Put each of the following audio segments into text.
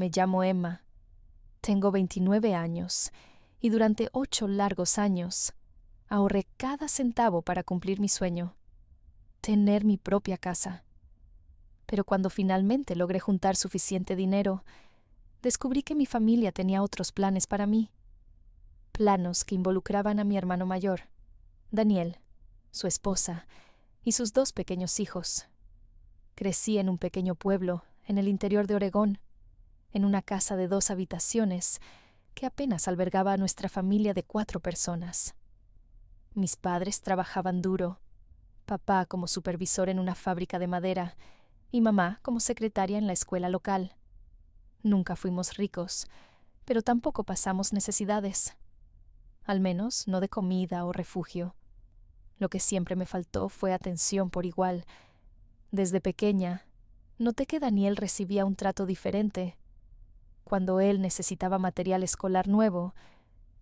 me llamo Emma. Tengo 29 años y durante 8 largos años ahorré cada centavo para cumplir mi sueño, tener mi propia casa. Pero cuando finalmente logré juntar suficiente dinero, descubrí que mi familia tenía otros planes para mí. Planos que involucraban a mi hermano mayor, Daniel, su esposa y sus 2 pequeños hijos. Crecí en un pequeño pueblo en el interior de Oregón, en una casa de 2 habitaciones que apenas albergaba a nuestra familia de 4 personas. Mis padres trabajaban duro, papá como supervisor en una fábrica de madera y mamá como secretaria en la escuela local. Nunca fuimos ricos, pero tampoco pasamos necesidades. Al menos no de comida o refugio. Lo que siempre me faltó fue atención por igual. Desde pequeña, noté que Daniel recibía un trato diferente. Cuando él necesitaba material escolar nuevo,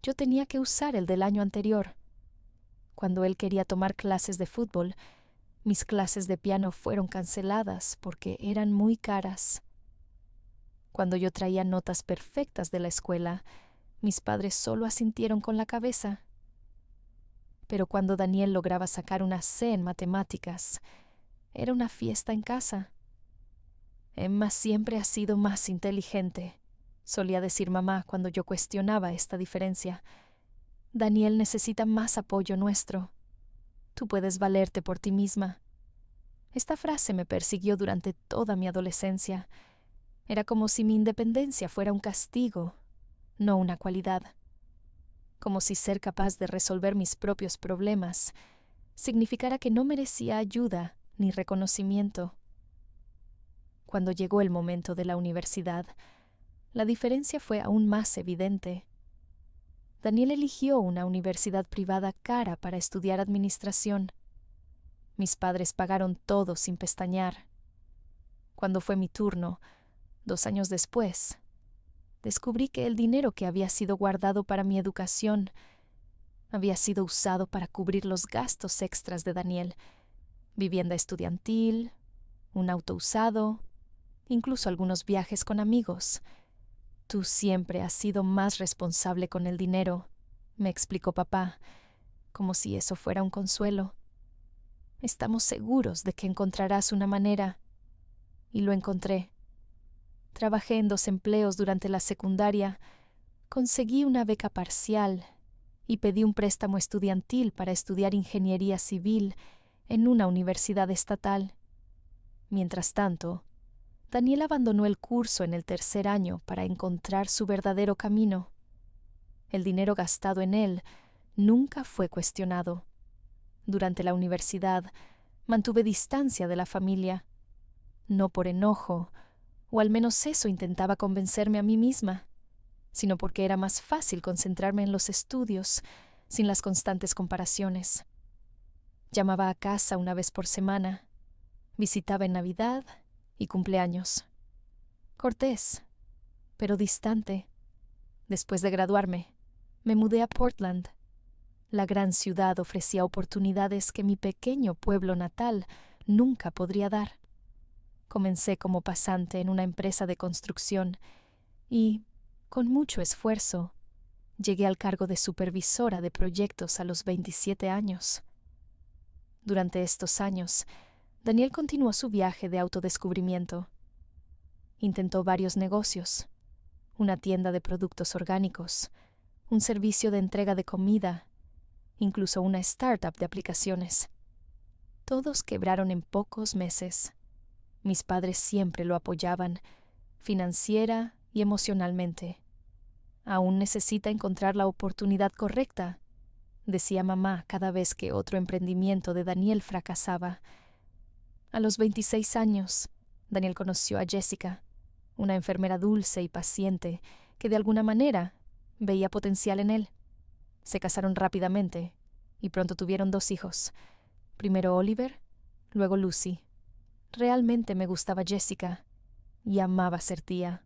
yo tenía que usar el del año anterior. Cuando él quería tomar clases de fútbol, mis clases de piano fueron canceladas porque eran muy caras. Cuando yo traía notas perfectas de la escuela, mis padres solo asintieron con la cabeza. Pero cuando Daniel lograba sacar una C en matemáticas, era una fiesta en casa. Emma siempre ha sido más inteligente, solía decir mamá cuando yo cuestionaba esta diferencia. Daniel necesita más apoyo nuestro. Tú puedes valerte por ti misma. Esta frase me persiguió durante toda mi adolescencia. Era como si mi independencia fuera un castigo, no una cualidad. Como si ser capaz de resolver mis propios problemas significara que no merecía ayuda ni reconocimiento. Cuando llegó el momento de la universidad, la diferencia fue aún más evidente. Daniel eligió una universidad privada cara para estudiar administración. Mis padres pagaron todo sin pestañear. Cuando fue mi turno, 2 años después, descubrí que el dinero que había sido guardado para mi educación había sido usado para cubrir los gastos extras de Daniel: vivienda estudiantil, un auto usado, incluso algunos viajes con amigos. Tú siempre has sido más responsable con el dinero, me explicó papá, como si eso fuera un consuelo. Estamos seguros de que encontrarás una manera. Y lo encontré. Trabajé en 2 empleos durante la secundaria, conseguí una beca parcial y pedí un préstamo estudiantil para estudiar ingeniería civil en una universidad estatal. Mientras tanto, Daniel abandonó el curso en el 3er año para encontrar su verdadero camino. El dinero gastado en él nunca fue cuestionado. Durante la universidad, mantuve distancia de la familia. No por enojo, o al menos eso intentaba convencerme a mí misma, sino porque era más fácil concentrarme en los estudios, sin las constantes comparaciones. Llamaba a casa una vez por semana, visitaba en Navidad y cumpleaños. Cortés, pero distante. Después de graduarme, me mudé a Portland. La gran ciudad ofrecía oportunidades que mi pequeño pueblo natal nunca podría dar. Comencé como pasante en una empresa de construcción y, con mucho esfuerzo, llegué al cargo de supervisora de proyectos a los 27 años. Durante estos años, Daniel continuó su viaje de autodescubrimiento. Intentó varios negocios: una tienda de productos orgánicos, un servicio de entrega de comida, incluso una startup de aplicaciones. Todos quebraron en pocos meses. Mis padres siempre lo apoyaban, financiera y emocionalmente. Aún necesita encontrar la oportunidad correcta, decía mamá cada vez que otro emprendimiento de Daniel fracasaba. A los 26 años, Daniel conoció a Jessica, una enfermera dulce y paciente que de alguna manera veía potencial en él. Se casaron rápidamente y pronto tuvieron 2 hijos. Primero Oliver, luego Lucy. Realmente me gustaba Jessica y amaba ser tía.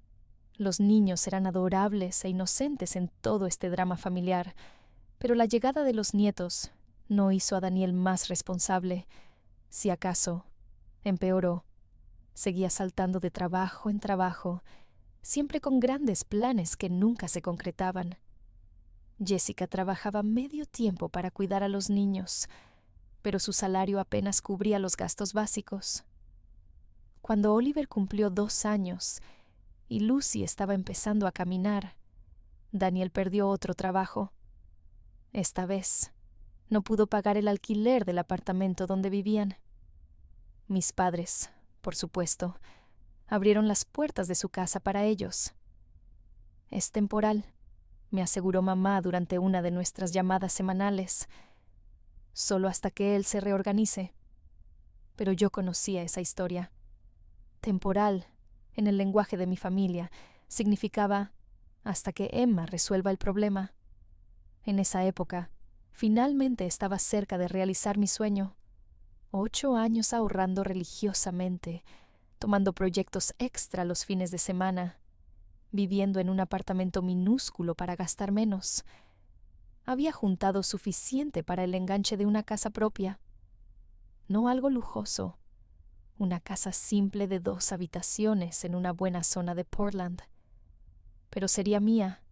Los niños eran adorables e inocentes en todo este drama familiar, pero la llegada de los nietos no hizo a Daniel más responsable. Si acaso, empeoró. Seguía saltando de trabajo en trabajo siempre con grandes planes que nunca se concretaban. Jessica trabajaba medio tiempo para cuidar a los niños, pero su salario apenas cubría los gastos básicos. Cuando Oliver cumplió 2 años y Lucy estaba empezando a caminar, Daniel perdió otro trabajo. Esta vez, no pudo pagar el alquiler del apartamento donde vivían. Mis padres, por supuesto, abrieron las puertas de su casa para ellos. «Es temporal», me aseguró mamá durante una de nuestras llamadas semanales, «solo hasta que él se reorganice». Pero yo conocía esa historia. Temporal, en el lenguaje de mi familia, significaba hasta que Emma resuelva el problema. En esa época, finalmente estaba cerca de realizar mi sueño. 8 años ahorrando religiosamente, tomando proyectos extra los fines de semana, viviendo en un apartamento minúsculo para gastar menos. Había juntado suficiente para el enganche de una casa propia. No algo lujoso, una casa simple de 2 habitaciones en una buena zona de Portland. Pero sería mía.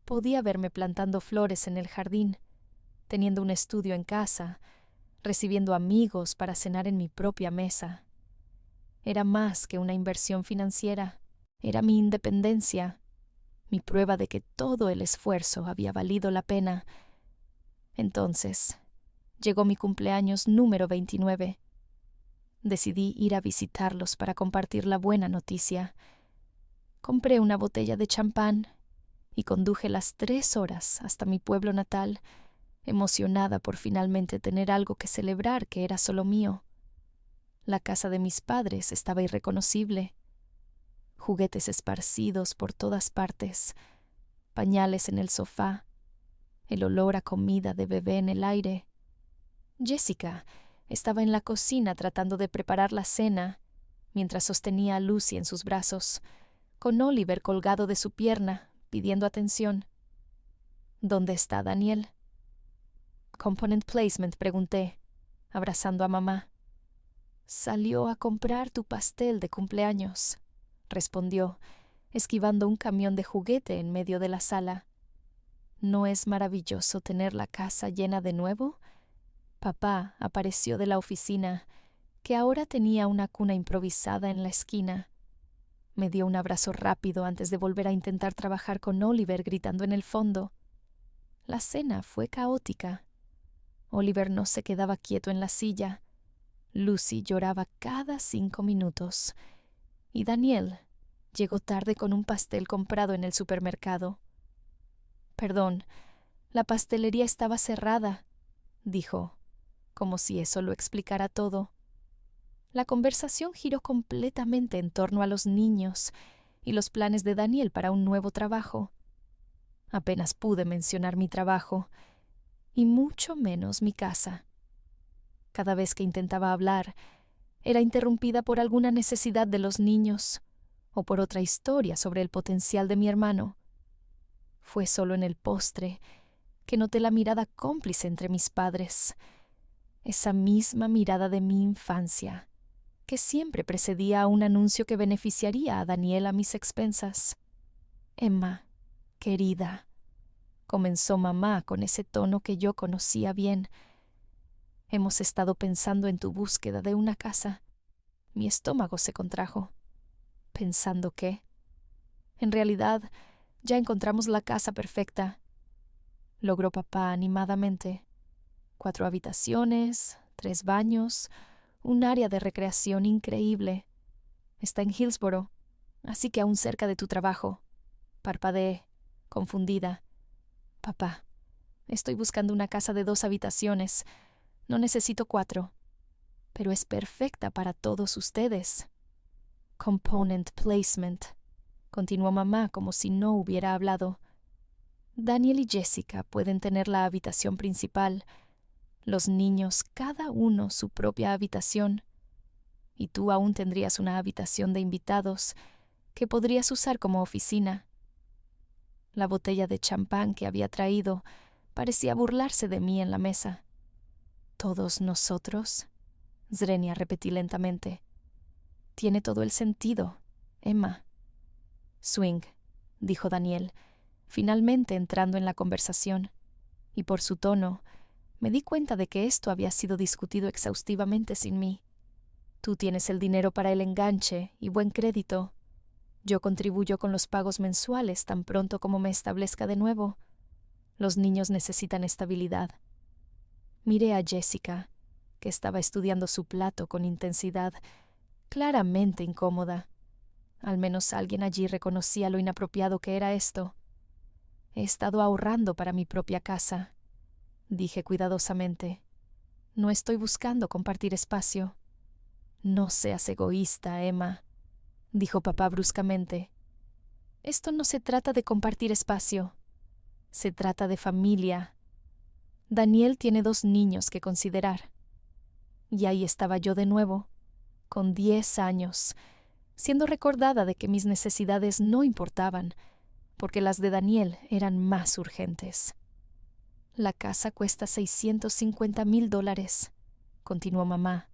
Podía verme plantando flores en el jardín, teniendo un estudio en casa, recibiendo amigos para cenar en mi propia mesa. Era más que una inversión financiera, era mi independencia, mi prueba de que todo el esfuerzo había valido la pena. Entonces, llegó mi cumpleaños número 29. Decidí ir a visitarlos para compartir la buena noticia. Compré una botella de champán y conduje las 3 horas hasta mi pueblo natal, emocionada por finalmente tener algo que celebrar que era solo mío. La casa de mis padres estaba irreconocible. Juguetes esparcidos por todas partes, pañales en el sofá, el olor a comida de bebé en el aire. Jessica estaba en la cocina tratando de preparar la cena, mientras sostenía a Lucy en sus brazos, con Oliver colgado de su pierna, pidiendo atención. «¿Dónde está Daniel?» «Component Placement», pregunté, abrazando a mamá. «Salió a comprar tu pastel de cumpleaños», respondió, esquivando un camión de juguete en medio de la sala. «¿No es maravilloso tener la casa llena de nuevo?» Papá apareció de la oficina, que ahora tenía una cuna improvisada en la esquina. Me dio un abrazo rápido antes de volver a intentar trabajar con Oliver gritando en el fondo. La cena fue caótica. Oliver no se quedaba quieto en la silla. Lucy lloraba cada 5 minutos. Y Daniel llegó tarde con un pastel comprado en el supermercado. «Perdón, la pastelería estaba cerrada», dijo, como si eso lo explicara todo. La conversación giró completamente en torno a los niños y los planes de Daniel para un nuevo trabajo. Apenas pude mencionar mi trabajo, y mucho menos mi casa. Cada vez que intentaba hablar, era interrumpida por alguna necesidad de los niños o por otra historia sobre el potencial de mi hermano. Fue solo en el postre que noté la mirada cómplice entre mis padres, esa misma mirada de mi infancia, que siempre precedía a un anuncio que beneficiaría a Daniel a mis expensas. «Emma, querida», comenzó mamá con ese tono que yo conocía bien, «hemos estado pensando en tu búsqueda de una casa». Mi estómago se contrajo. ¿Pensando qué? En realidad, ya encontramos la casa perfecta, logró papá animadamente. 4 habitaciones, 3 baños, un área de recreación increíble. Está en Hillsboro, así que aún cerca de tu trabajo. Parpadeé, confundida. «Papá, estoy buscando una casa de 2 habitaciones. No necesito 4. Pero es perfecta para todos ustedes». «Component Placement», continuó mamá como si no hubiera hablado. «Daniel y Jessica pueden tener la habitación principal, los niños cada uno su propia habitación, y tú aún tendrías una habitación de invitados que podrías usar como oficina». La botella de champán que había traído parecía burlarse de mí en la mesa. «¿Todos nosotros?», Zrenia repetí lentamente. «Tiene todo el sentido, Emma». Swing, dijo Daniel, finalmente entrando en la conversación, y por su tono me di cuenta de que esto había sido discutido exhaustivamente sin mí. Tú tienes el dinero para el enganche y buen crédito. Yo contribuyo con los pagos mensuales tan pronto como me establezca de nuevo. Los niños necesitan estabilidad. Miré a Jessica, que estaba estudiando su plato con intensidad, claramente incómoda. Al menos alguien allí reconocía lo inapropiado que era esto. He estado ahorrando para mi propia casa, dije cuidadosamente. No estoy buscando compartir espacio. No seas egoísta, Emma, dijo papá bruscamente. Esto no se trata de compartir espacio. Se trata de familia. Daniel tiene 2 niños que considerar. Y ahí estaba yo de nuevo, con 10 años, siendo recordada de que mis necesidades no importaban, porque las de Daniel eran más urgentes. La casa cuesta $650,000, continuó mamá,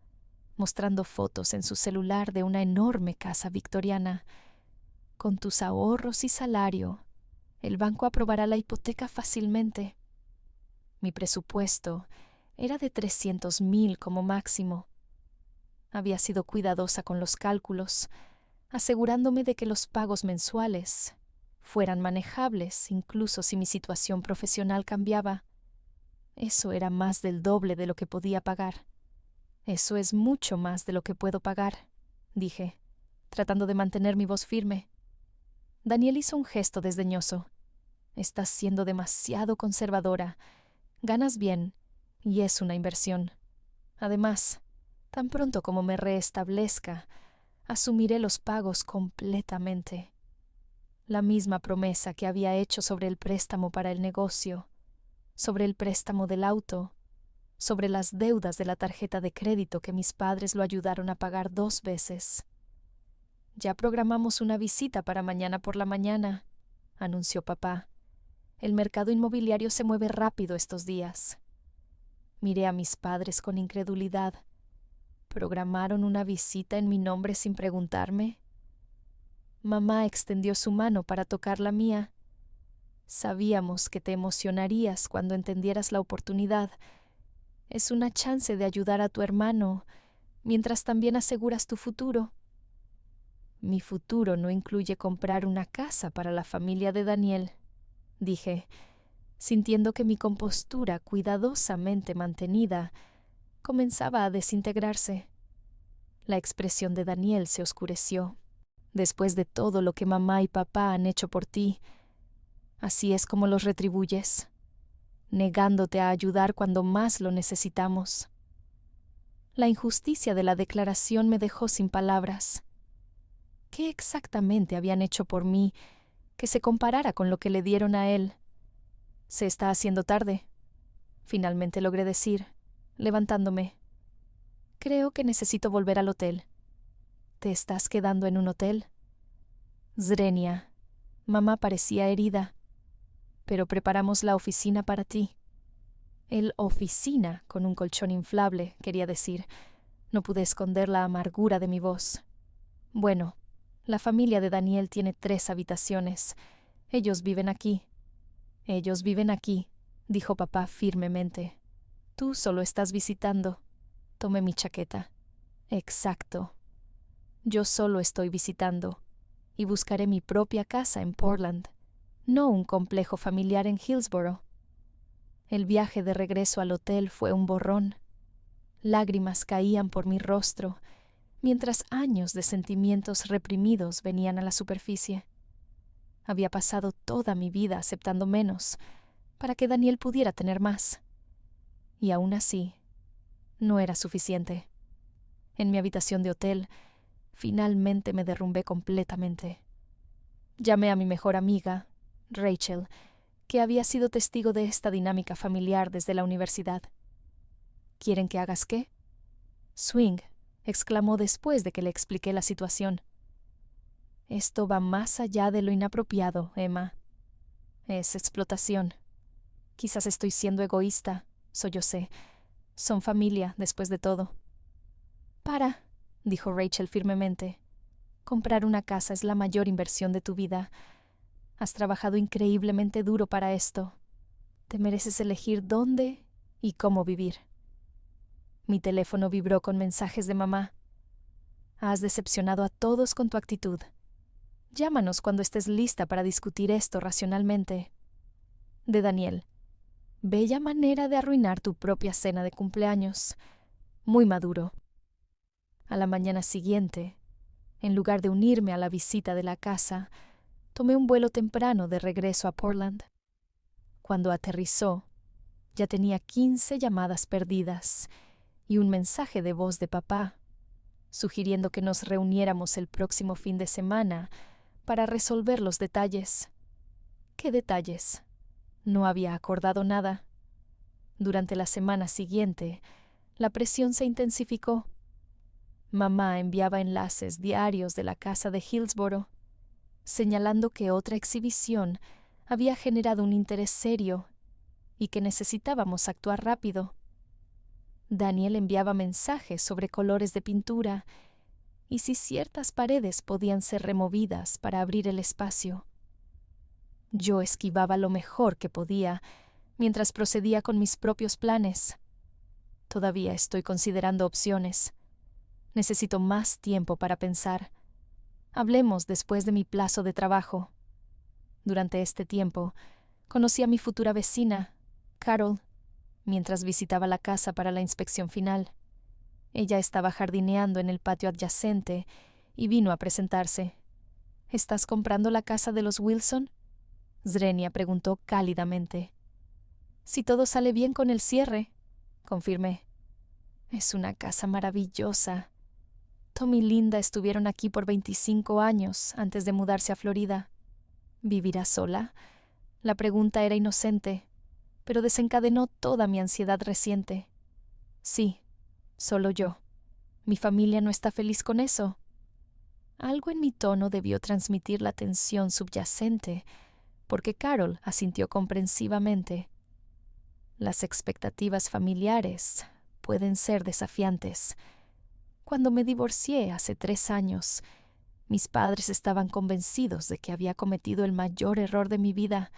mostrando fotos en su celular de una enorme casa victoriana. Con tus ahorros y salario, el banco aprobará la hipoteca fácilmente. Mi presupuesto era de 300,000 como máximo. Había sido cuidadosa con los cálculos, asegurándome de que los pagos mensuales fueran manejables incluso si mi situación profesional cambiaba. Eso era más del doble de lo que podía pagar. Eso es mucho más de lo que puedo pagar, dije, tratando de mantener mi voz firme. Daniel hizo un gesto desdeñoso. Estás siendo demasiado conservadora. Ganas bien, y es una inversión. Además, tan pronto como me reestablezca, asumiré los pagos completamente. La misma promesa que había hecho sobre el préstamo para el negocio, sobre el préstamo del auto, sobre las deudas de la tarjeta de crédito que mis padres lo ayudaron a pagar 2 veces. Ya programamos una visita para mañana por la mañana, anunció papá. El mercado inmobiliario se mueve rápido estos días. Miré a mis padres con incredulidad. ¿Programaron una visita en mi nombre sin preguntarme? Mamá extendió su mano para tocar la mía. Sabíamos que te emocionarías cuando entendieras la oportunidad. Es una chance de ayudar a tu hermano, mientras también aseguras tu futuro. Mi futuro no incluye comprar una casa para la familia de Daniel, dije, sintiendo que mi compostura cuidadosamente mantenida comenzaba a desintegrarse. La expresión de Daniel se oscureció. Después de todo lo que mamá y papá han hecho por ti, ¿así es como los retribuyes? Negándote a ayudar cuando más lo necesitamos. La injusticia de la declaración me dejó sin palabras. ¿Qué exactamente habían hecho por mí que se comparara con lo que le dieron a él? Se está haciendo tarde, finalmente logré decir, levantándome. Creo que necesito volver al hotel. ¿Te estás quedando en un hotel? Zrenia, mamá parecía herida. Pero preparamos la oficina para ti. El oficina con un colchón inflable, quería decir. No pude esconder la amargura de mi voz. Bueno, la familia de Daniel tiene 3 habitaciones. Ellos viven aquí. Ellos viven aquí, dijo papá firmemente. Tú solo estás visitando. Tomé mi chaqueta. Exacto. Yo solo estoy visitando, y buscaré mi propia casa en Portland, no un complejo familiar en Hillsborough. El viaje de regreso al hotel fue un borrón. Lágrimas caían por mi rostro, mientras años de sentimientos reprimidos venían a la superficie. Había pasado toda mi vida aceptando menos, para que Daniel pudiera tener más. Y aún así, no era suficiente. En mi habitación de hotel, finalmente me derrumbé completamente. Llamé a mi mejor amiga, Rachel, que había sido testigo de esta dinámica familiar desde la universidad. ¿Quieren que hagas qué? Swing, exclamó después de que le expliqué la situación. Esto va más allá de lo inapropiado, Emma. Es explotación. Quizás estoy siendo egoísta, sollocé. Son familia, después de todo. Para, dijo Rachel firmemente. Comprar una casa es la mayor inversión de tu vida. Has trabajado increíblemente duro para esto. Te mereces elegir dónde y cómo vivir. Mi teléfono vibró con mensajes de mamá. Has decepcionado a todos con tu actitud. Llámanos cuando estés lista para discutir esto racionalmente. De Daniel. Bella manera de arruinar tu propia cena de cumpleaños. Muy maduro. A la mañana siguiente, en lugar de unirme a la visita de la casa, tomé un vuelo temprano de regreso a Portland. Cuando aterrizó, ya tenía 15 llamadas perdidas y un mensaje de voz de papá, sugiriendo que nos reuniéramos el próximo fin de semana para resolver los detalles. ¿Qué detalles? No había acordado nada. Durante la semana siguiente, la presión se intensificó. Mamá enviaba enlaces diarios de la casa de Hillsboro, señalando que otra exhibición había generado un interés serio y que necesitábamos actuar rápido. Daniel enviaba mensajes sobre colores de pintura y si ciertas paredes podían ser removidas para abrir el espacio. Yo esquivaba lo mejor que podía mientras procedía con mis propios planes. Todavía estoy considerando opciones. Necesito más tiempo para pensar. Hablemos después de mi plazo de trabajo. Durante este tiempo, conocí a mi futura vecina, Carol, mientras visitaba la casa para la inspección final. Ella estaba jardineando en el patio adyacente y vino a presentarse. ¿Estás comprando la casa de los Wilson? Zrenia preguntó cálidamente. Si todo sale bien con el cierre, confirmé. Es una casa maravillosa. Tom y Linda estuvieron aquí por 25 años antes de mudarse a Florida. ¿Vivirá sola? La pregunta era inocente, pero desencadenó toda mi ansiedad reciente. Sí, solo yo. Mi familia no está feliz con eso. Algo en mi tono debió transmitir la tensión subyacente, porque Carol asintió comprensivamente. Las expectativas familiares pueden ser desafiantes. Cuando me divorcié hace 3 años, mis padres estaban convencidos de que había cometido el mayor error de mi vida,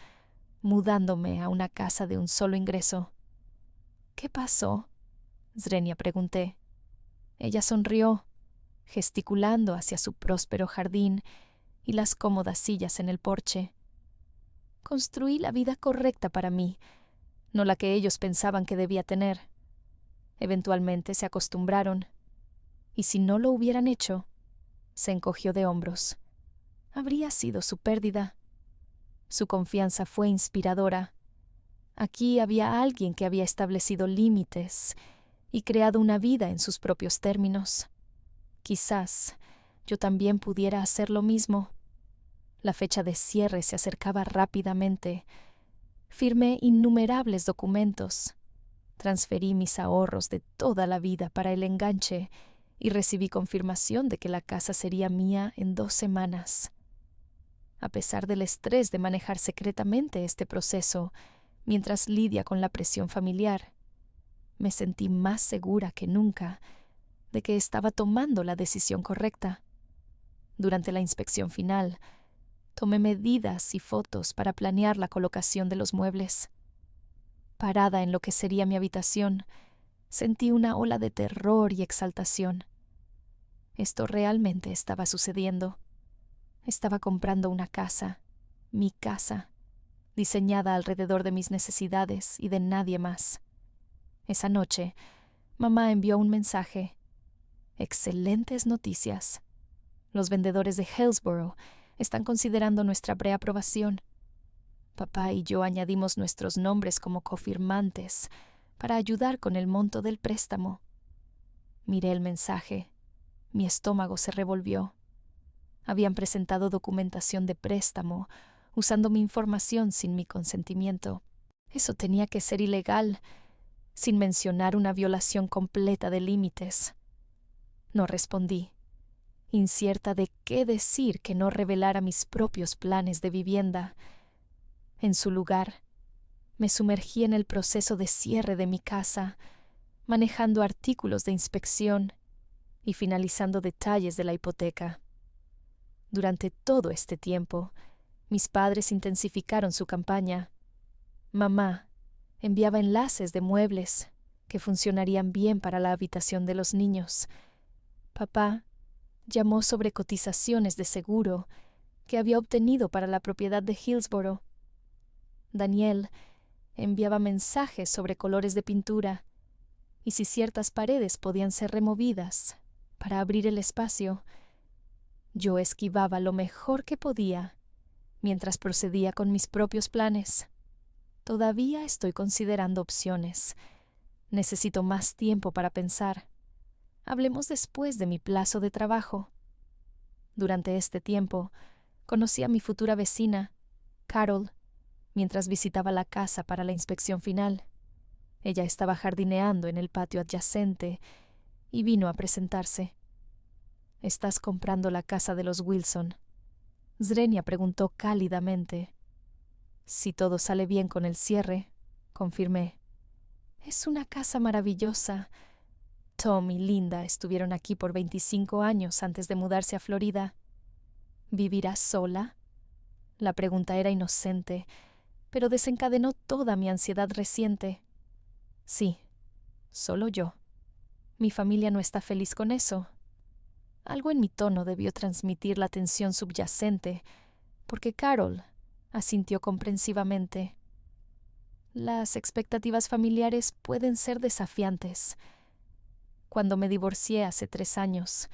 mudándome a una casa de un solo ingreso. ¿Qué pasó? Zrenia pregunté. Ella sonrió, gesticulando hacia su próspero jardín y las cómodas sillas en el porche. Construí la vida correcta para mí, no la que ellos pensaban que debía tener. Eventualmente se acostumbraron, y si no lo hubieran hecho, se encogió de hombros. Habría sido su pérdida. Su confianza fue inspiradora. Aquí había alguien que había establecido límites y creado una vida en sus propios términos. Quizás yo también pudiera hacer lo mismo. La fecha de cierre se acercaba rápidamente. Firmé innumerables documentos. Transferí mis ahorros de toda la vida para el enganche y recibí confirmación de que la casa sería mía en 2 semanas. A pesar del estrés de manejar secretamente este proceso, mientras lidia con la presión familiar, me sentí más segura que nunca de que estaba tomando la decisión correcta. Durante la inspección final, tomé medidas y fotos para planear la colocación de los muebles. Parada en lo que sería mi habitación, sentí una ola de terror y exaltación. Esto realmente estaba sucediendo. Estaba comprando una casa, mi casa, diseñada alrededor de mis necesidades y de nadie más. Esa noche, mamá envió un mensaje. Excelentes noticias. Los vendedores de Hillsboro están considerando nuestra preaprobación. Papá y yo añadimos nuestros nombres como cofirmantes para ayudar con el monto del préstamo. Miré el mensaje. Mi estómago se revolvió. Habían presentado documentación de préstamo, usando mi información sin mi consentimiento. Eso tenía que ser ilegal, sin mencionar una violación completa de límites. No respondí, incierta de qué decir que no revelara mis propios planes de vivienda. En su lugar, me sumergí en el proceso de cierre de mi casa, manejando artículos de inspección y finalizando detalles de la hipoteca. Durante todo este tiempo, mis padres intensificaron su campaña. Mamá enviaba enlaces de muebles que funcionarían bien para la habitación de los niños. Papá llamó sobre cotizaciones de seguro que había obtenido para la propiedad de Hillsborough. Daniel enviaba mensajes sobre colores de pintura y si ciertas paredes podían ser removidas para abrir el espacio. Yo esquivaba lo mejor que podía mientras procedía con mis propios planes. Todavía estoy considerando opciones. Necesito más tiempo para pensar. Hablemos después de mi plazo de trabajo. Durante este tiempo, conocí a mi futura vecina, Carol, mientras visitaba la casa para la inspección final. Ella estaba jardineando en el patio adyacente y vino a presentarse. «¿Estás comprando la casa de los Wilson?», Zrenia preguntó cálidamente. «Si todo sale bien con el cierre», confirmé. «Es una casa maravillosa. Tom y Linda estuvieron aquí por 25 años antes de mudarse a Florida». «¿Vivirás sola?». La pregunta era inocente, pero desencadenó toda mi ansiedad reciente. «Sí, solo yo. Mi familia no está feliz con eso». Algo en mi tono debió transmitir la tensión subyacente, porque Carol asintió comprensivamente. Las expectativas familiares pueden ser desafiantes. Cuando me divorcié hace 3 años,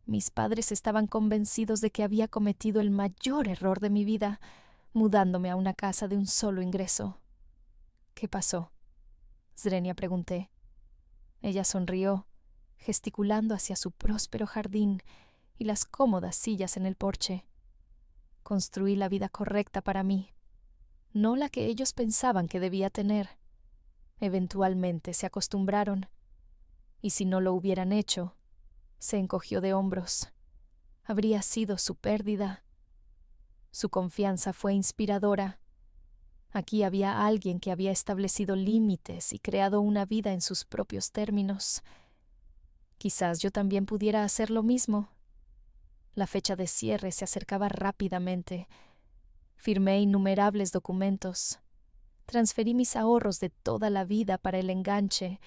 mis padres estaban convencidos de que había cometido el mayor error de mi vida, mudándome a una casa de un solo ingreso. «¿Qué pasó?», Zrenia pregunté. Ella sonrió, gesticulando hacia su próspero jardín y las cómodas sillas en el porche. «Construí la vida correcta para mí, no la que ellos pensaban que debía tener. Eventualmente se acostumbraron, y si no lo hubieran hecho», se encogió de hombros, «habría sido su pérdida». Su confianza fue inspiradora. Aquí había alguien que había establecido límites y creado una vida en sus propios términos. Quizás yo también pudiera hacer lo mismo. La fecha de cierre se acercaba rápidamente. Firmé innumerables documentos. Transferí mis ahorros de toda la vida para el enganche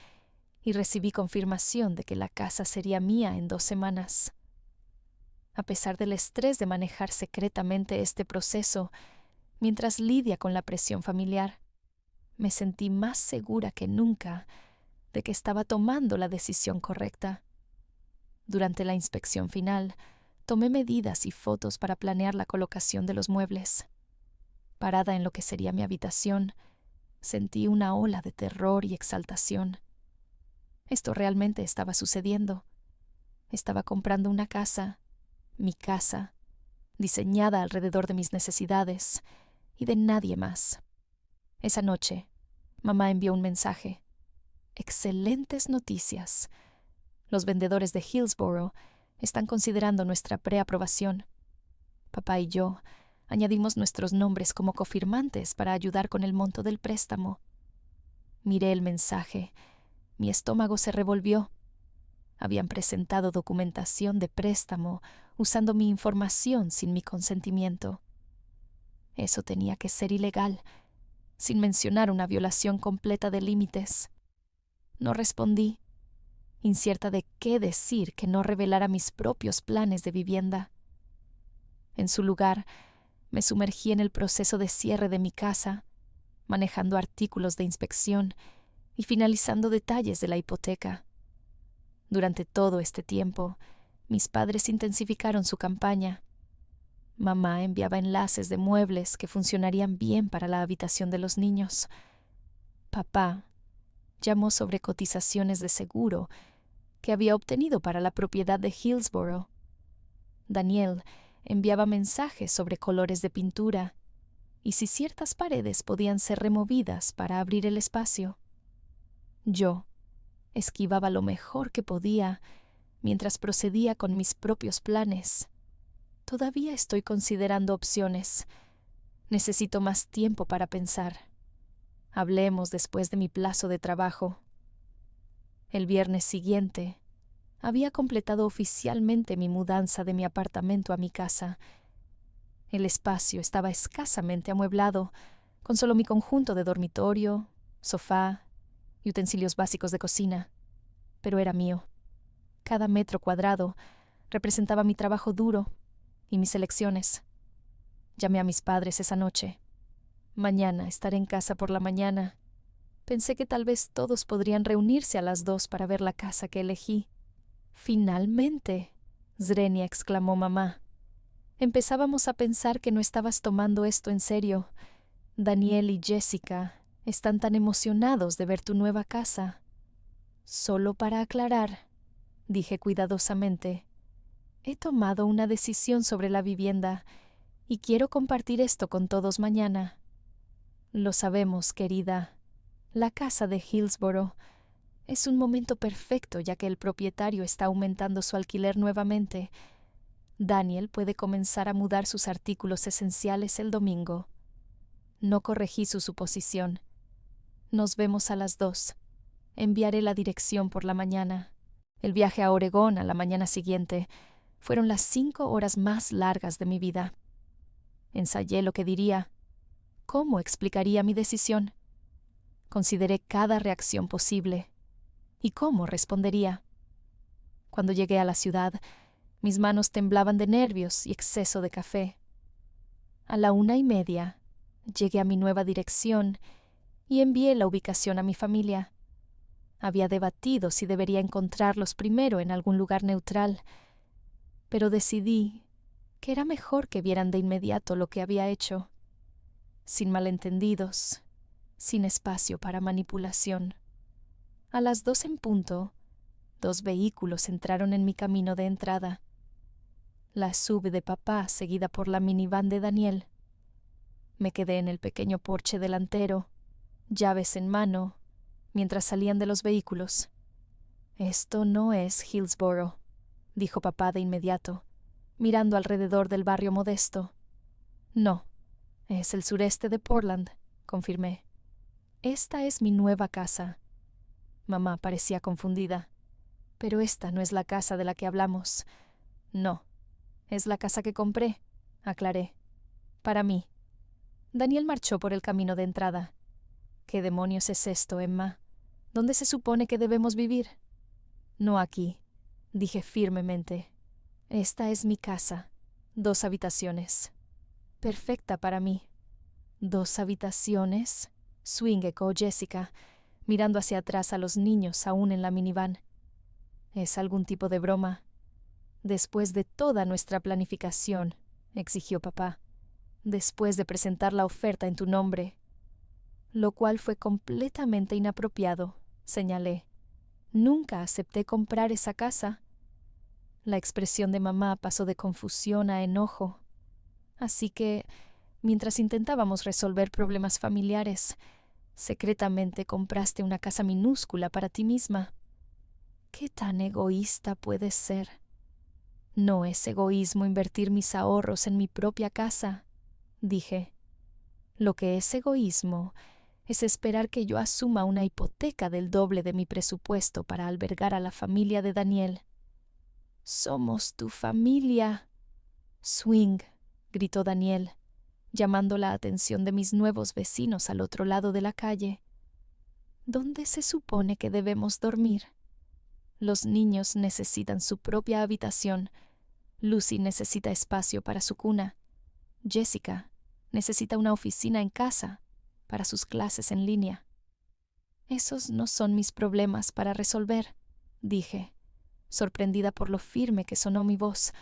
y recibí confirmación de que la casa sería mía en 2 semanas. A pesar del estrés de manejar secretamente este proceso, mientras lidia con la presión familiar, me sentí más segura que nunca de que estaba tomando la decisión correcta. Durante la inspección final, tomé medidas y fotos para planear la colocación de los muebles. Parada en lo que sería mi habitación, sentí una ola de terror y exaltación. Esto realmente estaba sucediendo. Estaba comprando una casa, mi casa, diseñada alrededor de mis necesidades y de nadie más. Esa noche, mamá envió un mensaje. «Excelentes noticias. Los vendedores de Hillsborough están considerando nuestra preaprobación. Papá y yo añadimos nuestros nombres como cofirmantes para ayudar con el monto del préstamo». Miré el mensaje. Mi estómago se revolvió. Habían presentado documentación de préstamo usando mi información sin mi consentimiento. Eso tenía que ser ilegal, sin mencionar una violación completa de límites. No respondí, incierta de qué decir que no revelara mis propios planes de vivienda. En su lugar, me sumergí en el proceso de cierre de mi casa, manejando artículos de inspección y finalizando detalles de la hipoteca. Durante todo este tiempo, mis padres intensificaron su campaña. Mamá enviaba enlaces de muebles que funcionarían bien para la habitación de los niños. Papá llamó sobre cotizaciones de seguro que había obtenido para la propiedad de Hillsborough. Daniel enviaba mensajes sobre colores de pintura y si ciertas paredes podían ser removidas para abrir el espacio. Yo esquivaba lo mejor que podía mientras procedía con mis propios planes. Todavía estoy considerando opciones. Necesito más tiempo para pensar. Hablemos después de mi plazo de trabajo. El viernes siguiente, había completado oficialmente mi mudanza de mi apartamento a mi casa. El espacio estaba escasamente amueblado, con solo mi conjunto de dormitorio, sofá y utensilios básicos de cocina, pero era mío. Cada metro cuadrado representaba mi trabajo duro y mis elecciones. Llamé a mis padres esa noche. Mañana estaré en casa por la mañana. Pensé que tal vez todos podrían reunirse a las 2 para ver la casa que elegí. «Finalmente», Zrenia exclamó mamá. Empezábamos a pensar que no estabas tomando esto en serio. Daniel y Jessica están tan emocionados de ver tu nueva casa. Solo para aclarar, dije cuidadosamente, he tomado una decisión sobre la vivienda y quiero compartir esto con todos mañana. Lo sabemos, querida. La casa de Hillsborough es un momento perfecto ya que el propietario está aumentando su alquiler nuevamente. Daniel puede comenzar a mudar sus artículos esenciales el domingo. No corregí su suposición. Nos vemos a las 2. Enviaré la dirección por la mañana. El viaje a Oregón a la mañana siguiente fueron las 5 horas más largas de mi vida. Ensayé lo que diría. ¿Cómo explicaría mi decisión? Consideré cada reacción posible. ¿Y cómo respondería? Cuando llegué a la ciudad, mis manos temblaban de nervios y exceso de café. A la 1:30 llegué a mi nueva dirección y envié la ubicación a mi familia. Había debatido si debería encontrarlos primero en algún lugar neutral, pero decidí que era mejor que vieran de inmediato lo que había hecho, sin malentendidos, sin espacio para manipulación. A las 2 en punto, 2 vehículos entraron en mi camino de entrada. La SUV de papá seguida por la minivan de Daniel. Me quedé en el pequeño porche delantero, llaves en mano, mientras salían de los vehículos. «Esto no es Hillsborough», dijo papá de inmediato, mirando alrededor del barrio modesto. «No, es el sureste de Portland», confirmé. «Esta es mi nueva casa». Mamá parecía confundida. «Pero esta no es la casa de la que hablamos». «No, es la casa que compré», aclaré. «Para mí». Daniel marchó por el camino de entrada. «¿Qué demonios es esto, Emma? ¿Dónde se supone que debemos vivir?» «No aquí», dije firmemente. «Esta es mi casa. 2 habitaciones. Perfecta para mí». «¿2 habitaciones?» Swing eco Jessica, mirando hacia atrás a los niños aún en la minivan. «¿Es algún tipo de broma?» «Después de toda nuestra planificación», exigió papá. «Después de presentar la oferta en tu nombre». «Lo cual fue completamente inapropiado», señalé. «Nunca acepté comprar esa casa». La expresión de mamá pasó de confusión a enojo. Así que, mientras intentábamos resolver problemas familiares, secretamente compraste una casa minúscula para ti misma. ¿Qué tan egoísta puedes ser? No es egoísmo invertir mis ahorros en mi propia casa, dije. Lo que es egoísmo es esperar que yo asuma una hipoteca del doble de mi presupuesto para albergar a la familia de Daniel. «Somos tu familia». «Swing», gritó Daniel, llamando la atención de mis nuevos vecinos al otro lado de la calle. «¿Dónde se supone que debemos dormir?» «Los niños necesitan su propia habitación. Lucy necesita espacio para su cuna. Jessica necesita una oficina en casa para sus clases en línea». «Esos no son mis problemas para resolver», dije, sorprendida por lo firme que sonó mi voz.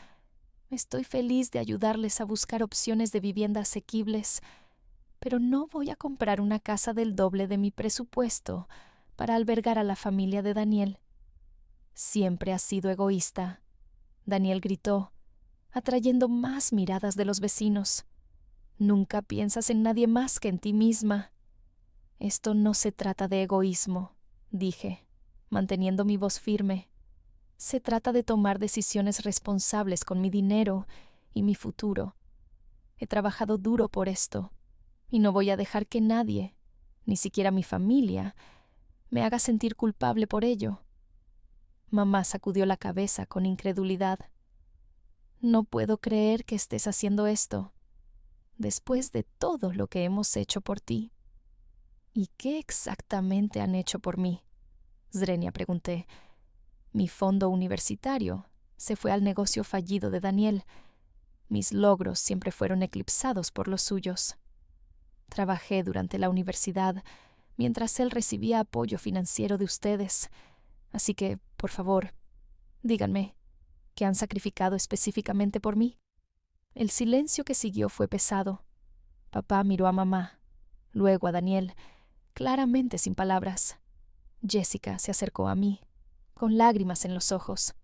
«Estoy feliz de ayudarles a buscar opciones de vivienda asequibles, pero no voy a comprar una casa del doble de mi presupuesto para albergar a la familia de Daniel». «Siempre has sido egoísta», Daniel gritó, atrayendo más miradas de los vecinos. «Nunca piensas en nadie más que en ti misma». «Esto no se trata de egoísmo», dije, manteniendo mi voz firme. «Se trata de tomar decisiones responsables con mi dinero y mi futuro. He trabajado duro por esto, y no voy a dejar que nadie, ni siquiera mi familia, me haga sentir culpable por ello». Mamá sacudió la cabeza con incredulidad. No puedo creer que estés haciendo esto, después de todo lo que hemos hecho por ti. ¿Y qué exactamente han hecho por mí? Zrenia, pregunté. Mi fondo universitario se fue al negocio fallido de Daniel. Mis logros siempre fueron eclipsados por los suyos. Trabajé durante la universidad, mientras él recibía apoyo financiero de ustedes. Así que, por favor, díganme, ¿qué han sacrificado específicamente por mí? El silencio que siguió fue pesado. Papá miró a mamá, luego a Daniel, claramente sin palabras. Jessica se acercó a mí, con lágrimas en los ojos.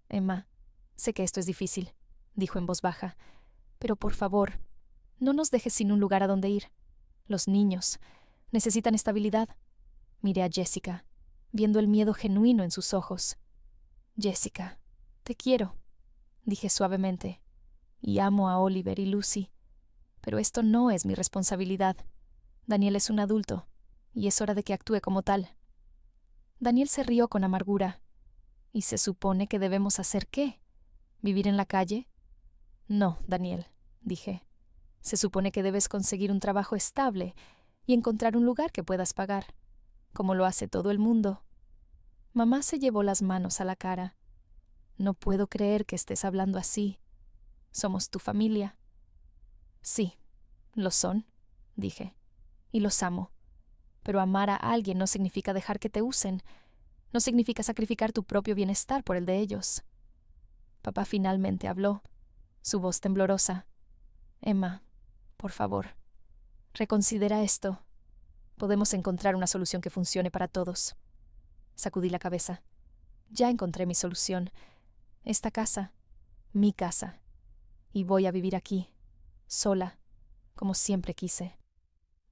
Emma, sé que esto es difícil, dijo en voz baja, pero por favor, no nos dejes sin un lugar a donde ir. Los niños necesitan estabilidad. Miré a Jessica, viendo el miedo genuino en sus ojos. Jessica, te quiero, dije suavemente, y amo a Oliver y Lucy, pero esto no es mi responsabilidad. Daniel es un adulto, y es hora de que actúe como tal. Daniel se rió con amargura. ¿Y se supone que debemos hacer qué? ¿Vivir en la calle? No, Daniel, dije. Se supone que debes conseguir un trabajo estable y encontrar un lugar que puedas pagar, como lo hace todo el mundo. Mamá se llevó las manos a la cara. No puedo creer que estés hablando así. Somos tu familia. Sí, lo son, dije, y los amo. Pero amar a alguien no significa dejar que te usen. No significa sacrificar tu propio bienestar por el de ellos. Papá finalmente habló, su voz temblorosa. Emma, por favor, reconsidera esto. Podemos encontrar una solución que funcione para todos. Sacudí la cabeza. Ya encontré mi solución. Esta casa, mi casa. Y voy a vivir aquí, sola, como siempre quise.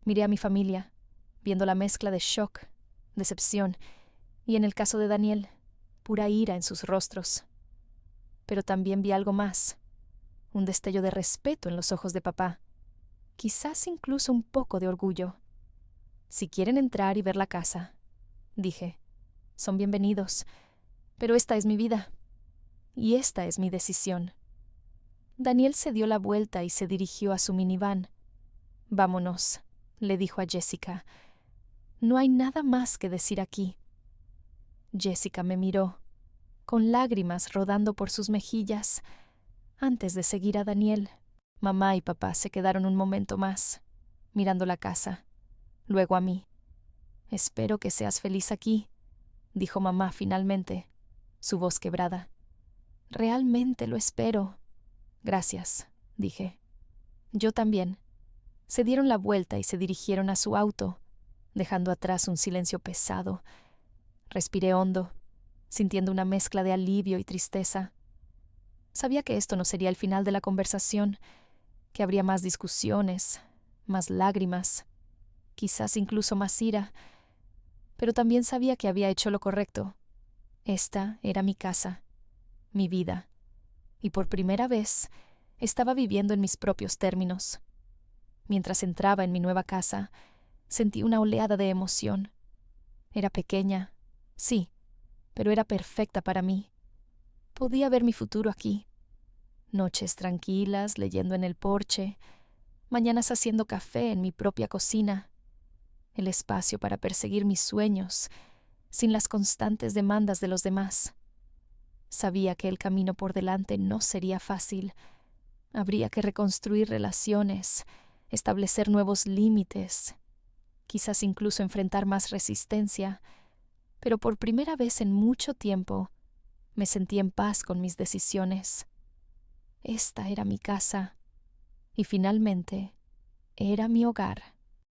Miré a mi familia, viendo la mezcla de shock, decepción y, en el caso de Daniel, pura ira en sus rostros. Pero también vi algo más, un destello de respeto en los ojos de papá, quizás incluso un poco de orgullo. Si quieren entrar y ver la casa, dije, son bienvenidos, pero esta es mi vida, y esta es mi decisión. Daniel se dio la vuelta y se dirigió a su minivan. Vámonos, le dijo a Jessica. No hay nada más que decir aquí. Jessica me miró, con lágrimas rodando por sus mejillas. Antes de seguir a Daniel, mamá y papá se quedaron un momento más, mirando la casa, luego a mí. Espero que seas feliz aquí, dijo mamá finalmente, su voz quebrada. Realmente lo espero. Gracias, dije. Yo también. Se dieron la vuelta y se dirigieron a su auto, dejando atrás un silencio pesado. Respiré hondo, sintiendo una mezcla de alivio y tristeza. Sabía que esto no sería el final de la conversación, que habría más discusiones, más lágrimas, quizás incluso más ira, pero también sabía que había hecho lo correcto. Esta era mi casa, mi vida, y por primera vez estaba viviendo en mis propios términos. Mientras entraba en mi nueva casa, sentí una oleada de emoción. Era pequeña, sí, pero era perfecta para mí. Podía ver mi futuro aquí. Noches tranquilas, leyendo en el porche, mañanas haciendo café en mi propia cocina, el espacio para perseguir mis sueños, sin las constantes demandas de los demás. Sabía que el camino por delante no sería fácil. Habría que reconstruir relaciones, establecer nuevos límites, quizás incluso enfrentar más resistencia, pero por primera vez en mucho tiempo me sentí en paz con mis decisiones. Esta era mi casa y finalmente era mi hogar.